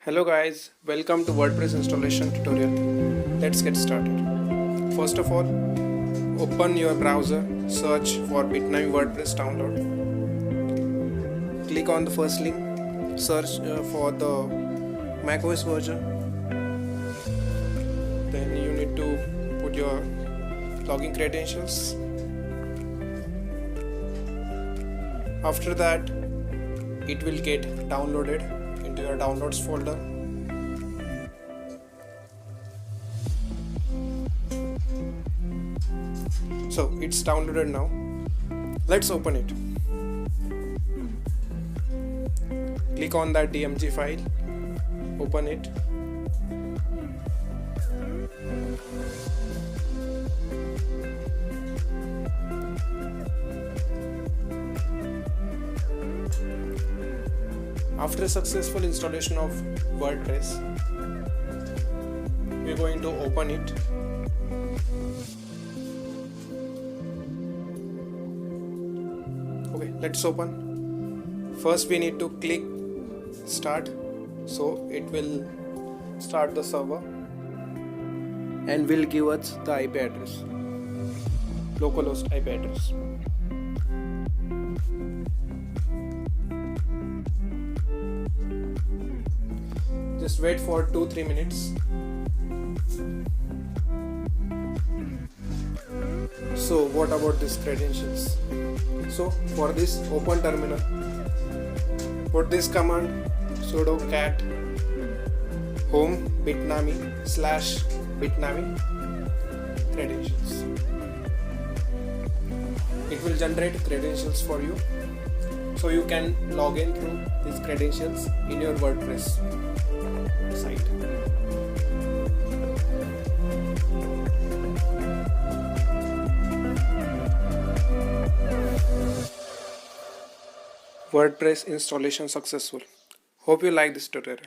Hello guys, welcome to WordPress installation tutorial. Let's get started. First of all, open your browser, search for bitnami WordPress download. Click on the first link, search for the MacOs version. Then you need to put your login credentials. After that, it will get downloaded into your downloads folder. So it's downloaded now. Let's open it. Click on that DMG file, open it. After successful installation of WordPress, we're going to open it. Okay, let's open. First we need to click start, so it will start the server and will give us the IP address, localhost IP address. Just wait for 2-3 minutes. So what about these credentials? So for this, open terminal, put this command sudo cat home bitnami/bitnami credentials. It will generate credentials for you, so you can log in through these credentials in your WordPress site. WordPress installation successful. Hope you like this tutorial.